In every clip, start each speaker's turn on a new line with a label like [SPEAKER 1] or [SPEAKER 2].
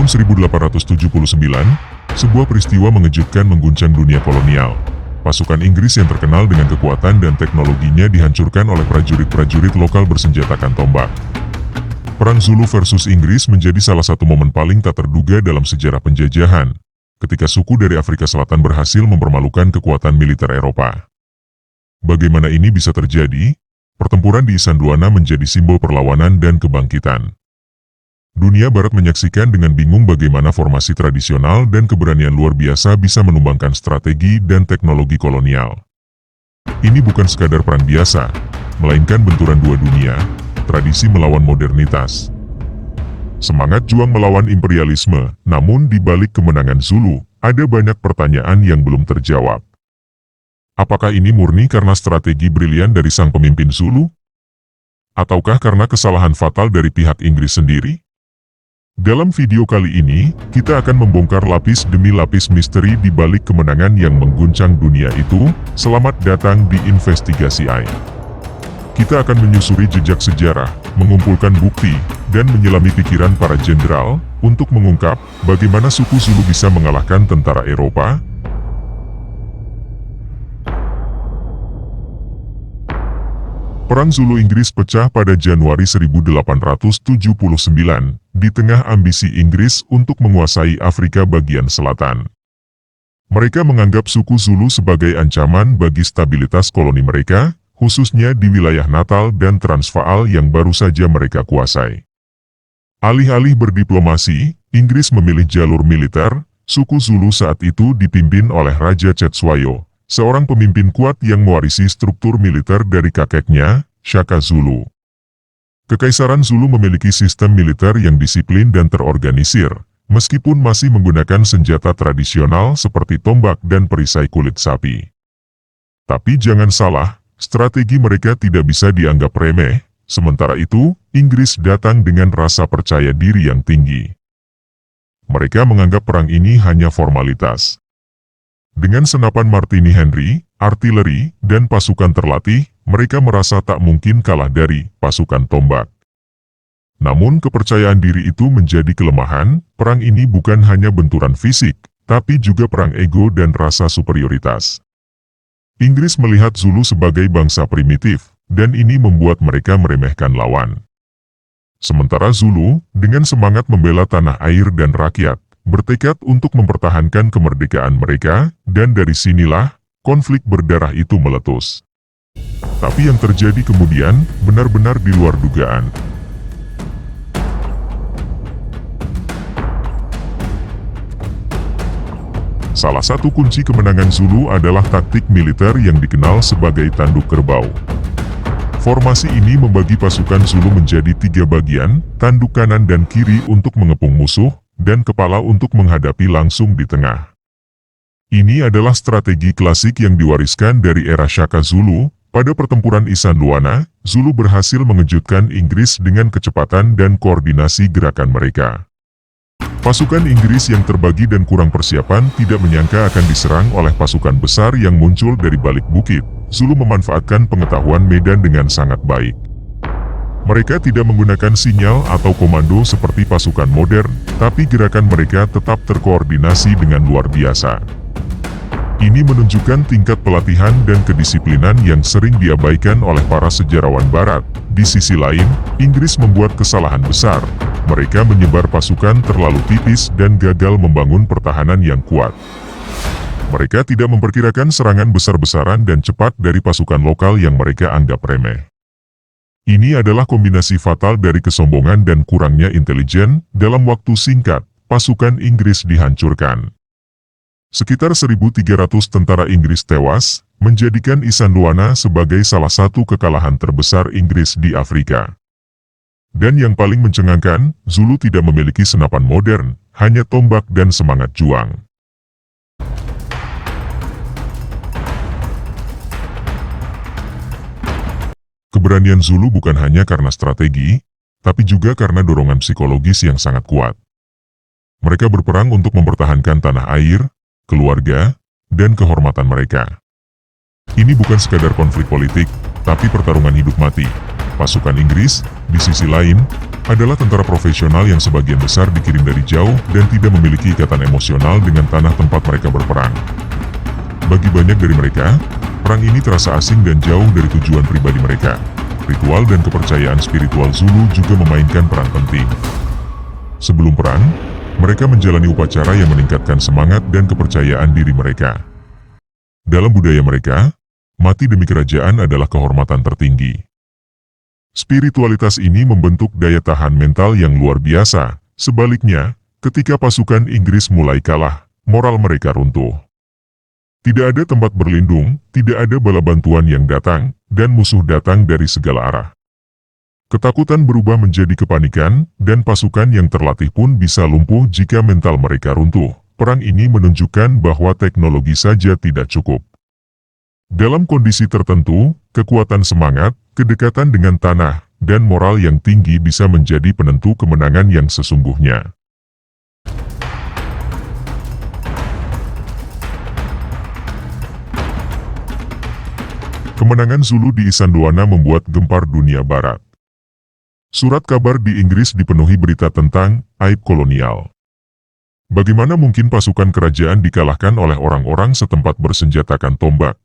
[SPEAKER 1] 1879, sebuah peristiwa mengejutkan mengguncang dunia kolonial. Pasukan Inggris yang terkenal dengan kekuatan dan teknologinya dihancurkan oleh prajurit-prajurit lokal bersenjatakan tombak. Perang Zulu versus Inggris menjadi salah satu momen paling tak terduga dalam sejarah penjajahan, ketika suku dari Afrika Selatan berhasil mempermalukan kekuatan militer Eropa. Bagaimana ini bisa terjadi? Pertempuran di Isandlwana menjadi simbol perlawanan dan kebangkitan. Dunia Barat menyaksikan dengan bingung bagaimana formasi tradisional dan keberanian luar biasa bisa menumbangkan strategi dan teknologi kolonial. Ini bukan sekadar perang biasa, melainkan benturan dua dunia, tradisi melawan modernitas. Semangat juang melawan imperialisme, namun di balik kemenangan Zulu, ada banyak pertanyaan yang belum terjawab. Apakah ini murni karena strategi brilian dari sang pemimpin Zulu? Ataukah karena kesalahan fatal dari pihak Inggris sendiri? Dalam video kali ini, kita akan membongkar lapis demi lapis misteri di balik kemenangan yang mengguncang dunia itu. Selamat datang di Investigasi AI. Kita akan menyusuri jejak sejarah, mengumpulkan bukti, dan menyelami pikiran para jenderal untuk mengungkap bagaimana suku Zulu bisa mengalahkan tentara Eropa. Perang Zulu-Inggris pecah pada Januari 1879, di tengah ambisi Inggris untuk menguasai Afrika bagian selatan. Mereka menganggap suku Zulu sebagai ancaman bagi stabilitas koloni mereka, khususnya di wilayah Natal dan Transvaal yang baru saja mereka kuasai. Alih-alih berdiplomasi, Inggris memilih jalur militer. Suku Zulu saat itu dipimpin oleh Raja Cetshwayo, seorang pemimpin kuat yang mewarisi struktur militer dari kakeknya, Shaka Zulu. Kekaisaran Zulu memiliki sistem militer yang disiplin dan terorganisir, meskipun masih menggunakan senjata tradisional seperti tombak dan perisai kulit sapi. Tapi jangan salah, strategi mereka tidak bisa dianggap remeh. Sementara itu, Inggris datang dengan rasa percaya diri yang tinggi. Mereka menganggap perang ini hanya formalitas. Dengan senapan Martini Henry, artileri, dan pasukan terlatih, mereka merasa tak mungkin kalah dari pasukan tombak. Namun kepercayaan diri itu menjadi kelemahan. Perang ini bukan hanya benturan fisik, tapi juga perang ego dan rasa superioritas. Inggris melihat Zulu sebagai bangsa primitif, dan ini membuat mereka meremehkan lawan. Sementara Zulu, dengan semangat membela tanah air dan rakyat, bertekad untuk mempertahankan kemerdekaan mereka, dan dari sinilah, konflik berdarah itu meletus. Tapi yang terjadi kemudian, benar-benar di luar dugaan. Salah satu kunci kemenangan Zulu adalah taktik militer yang dikenal sebagai tanduk kerbau. Formasi ini membagi pasukan Zulu menjadi 3 bagian, tanduk kanan dan kiri untuk mengepung musuh, dan kepala untuk menghadapi langsung di tengah. Ini adalah strategi klasik yang diwariskan dari era Shaka Zulu. Pada pertempuran Isandlwana, Zulu berhasil mengejutkan Inggris dengan kecepatan dan koordinasi gerakan mereka. Pasukan Inggris yang terbagi dan kurang persiapan tidak menyangka akan diserang oleh pasukan besar yang muncul dari balik bukit. Zulu memanfaatkan pengetahuan medan dengan sangat baik. Mereka tidak menggunakan sinyal atau komando seperti pasukan modern, tapi gerakan mereka tetap terkoordinasi dengan luar biasa. Ini menunjukkan tingkat pelatihan dan kedisiplinan yang sering diabaikan oleh para sejarawan barat. Di sisi lain, Inggris membuat kesalahan besar. Mereka menyebar pasukan terlalu tipis dan gagal membangun pertahanan yang kuat. Mereka tidak memperkirakan serangan besar-besaran dan cepat dari pasukan lokal yang mereka anggap remeh. Ini adalah kombinasi fatal dari kesombongan dan kurangnya intelijen. Dalam waktu singkat, pasukan Inggris dihancurkan. Sekitar 1.300 tentara Inggris tewas, menjadikan Isandlwana sebagai salah satu kekalahan terbesar Inggris di Afrika. Dan yang paling mencengangkan, Zulu tidak memiliki senapan modern, hanya tombak dan semangat juang. Keberanian Zulu bukan hanya karena strategi, tapi juga karena dorongan psikologis yang sangat kuat. Mereka berperang untuk mempertahankan tanah air, keluarga, dan kehormatan mereka. Ini bukan sekadar konflik politik, tapi pertarungan hidup mati. Pasukan Inggris, di sisi lain, adalah tentara profesional yang sebagian besar dikirim dari jauh dan tidak memiliki ikatan emosional dengan tanah tempat mereka berperang. Bagi banyak dari mereka, perang ini terasa asing dan jauh dari tujuan pribadi mereka. Ritual dan kepercayaan spiritual Zulu juga memainkan peran penting. Sebelum perang, mereka menjalani upacara yang meningkatkan semangat dan kepercayaan diri mereka. Dalam budaya mereka, mati demi kerajaan adalah kehormatan tertinggi. Spiritualitas ini membentuk daya tahan mental yang luar biasa. Sebaliknya, ketika pasukan Inggris mulai kalah, moral mereka runtuh. Tidak ada tempat berlindung, tidak ada bala bantuan yang datang, dan musuh datang dari segala arah. Ketakutan berubah menjadi kepanikan, dan pasukan yang terlatih pun bisa lumpuh jika mental mereka runtuh. Perang ini menunjukkan bahwa teknologi saja tidak cukup. Dalam kondisi tertentu, kekuatan semangat, kedekatan dengan tanah, dan moral yang tinggi bisa menjadi penentu kemenangan yang sesungguhnya. Kemenangan Zulu di Isandlwana membuat gempar dunia barat. Surat kabar di Inggris dipenuhi berita tentang aib kolonial. Bagaimana mungkin pasukan kerajaan dikalahkan oleh orang-orang setempat bersenjatakan tombak?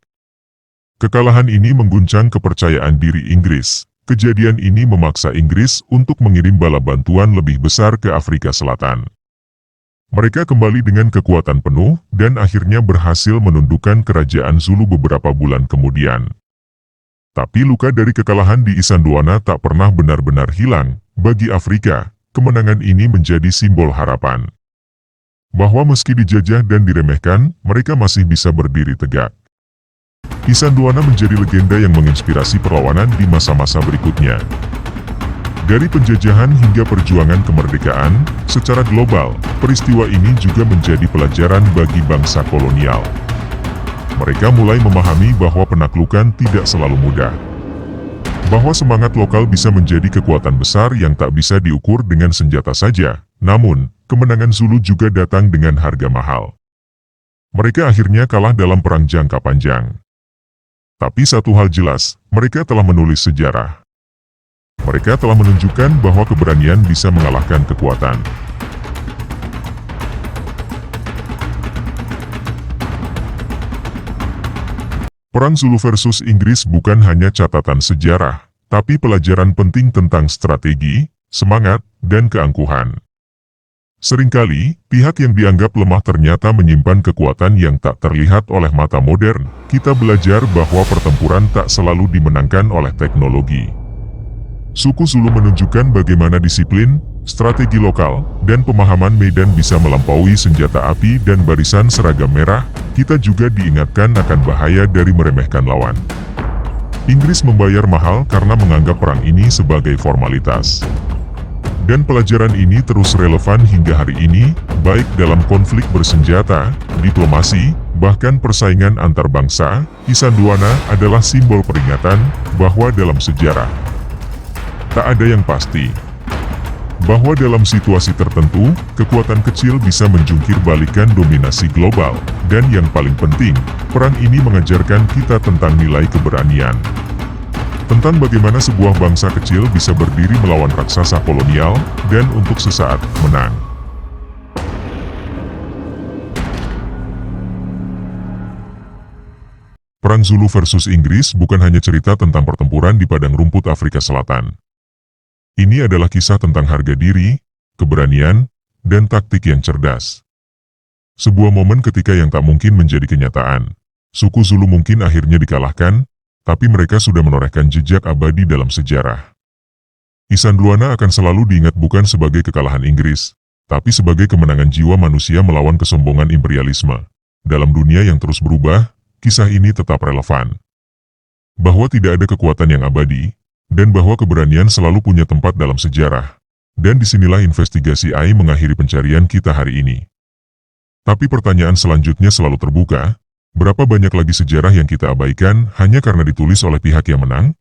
[SPEAKER 1] Kekalahan ini mengguncang kepercayaan diri Inggris. Kejadian ini memaksa Inggris untuk mengirim bala bantuan lebih besar ke Afrika Selatan. Mereka kembali dengan kekuatan penuh dan akhirnya berhasil menundukkan kerajaan Zulu beberapa bulan kemudian. Tapi luka dari kekalahan di Isandlwana tak pernah benar-benar hilang. Bagi Afrika, kemenangan ini menjadi simbol harapan. Bahwa meski dijajah dan diremehkan, mereka masih bisa berdiri tegak. Isandlwana menjadi legenda yang menginspirasi perlawanan di masa-masa berikutnya. Dari penjajahan hingga perjuangan kemerdekaan, secara global, peristiwa ini juga menjadi pelajaran bagi bangsa kolonial. Mereka mulai memahami bahwa penaklukan tidak selalu mudah. Bahwa semangat lokal bisa menjadi kekuatan besar yang tak bisa diukur dengan senjata saja. Namun, kemenangan Zulu juga datang dengan harga mahal. Mereka akhirnya kalah dalam perang jangka panjang. Tapi satu hal jelas, mereka telah menulis sejarah. Mereka telah menunjukkan bahwa keberanian bisa mengalahkan kekuatan. Perang Zulu versus Inggris bukan hanya catatan sejarah, tapi pelajaran penting tentang strategi, semangat, dan keangkuhan. Seringkali, pihak yang dianggap lemah ternyata menyimpan kekuatan yang tak terlihat oleh mata modern. Kita belajar bahwa pertempuran tak selalu dimenangkan oleh teknologi. Suku Zulu menunjukkan bagaimana disiplin, strategi lokal, dan pemahaman medan bisa melampaui senjata api dan barisan seragam merah. Kita juga diingatkan akan bahaya dari meremehkan lawan. Inggris membayar mahal karena menganggap perang ini sebagai formalitas. Dan pelajaran ini terus relevan hingga hari ini, baik dalam konflik bersenjata, diplomasi, bahkan persaingan antar bangsa. Isandlwana adalah simbol peringatan bahwa dalam sejarah tak ada yang pasti. Bahwa dalam situasi tertentu, kekuatan kecil bisa menjungkir balikan dominasi global. Dan yang paling penting, perang ini mengajarkan kita tentang nilai keberanian. Tentang bagaimana sebuah bangsa kecil bisa berdiri melawan raksasa kolonial, dan untuk sesaat menang. Perang Zulu versus Inggris bukan hanya cerita tentang pertempuran di padang rumput Afrika Selatan. Ini adalah kisah tentang harga diri, keberanian, dan taktik yang cerdas. Sebuah momen ketika yang tak mungkin menjadi kenyataan. Suku Zulu mungkin akhirnya dikalahkan, tapi mereka sudah menorehkan jejak abadi dalam sejarah. Isandlwana akan selalu diingat bukan sebagai kekalahan Inggris, tapi sebagai kemenangan jiwa manusia melawan kesombongan imperialisme. Dalam dunia yang terus berubah, kisah ini tetap relevan. Bahwa tidak ada kekuatan yang abadi, dan bahwa keberanian selalu punya tempat dalam sejarah. Dan disinilah investigasi AI mengakhiri pencarian kita hari ini. Tapi pertanyaan selanjutnya selalu terbuka, berapa banyak lagi sejarah yang kita abaikan hanya karena ditulis oleh pihak yang menang?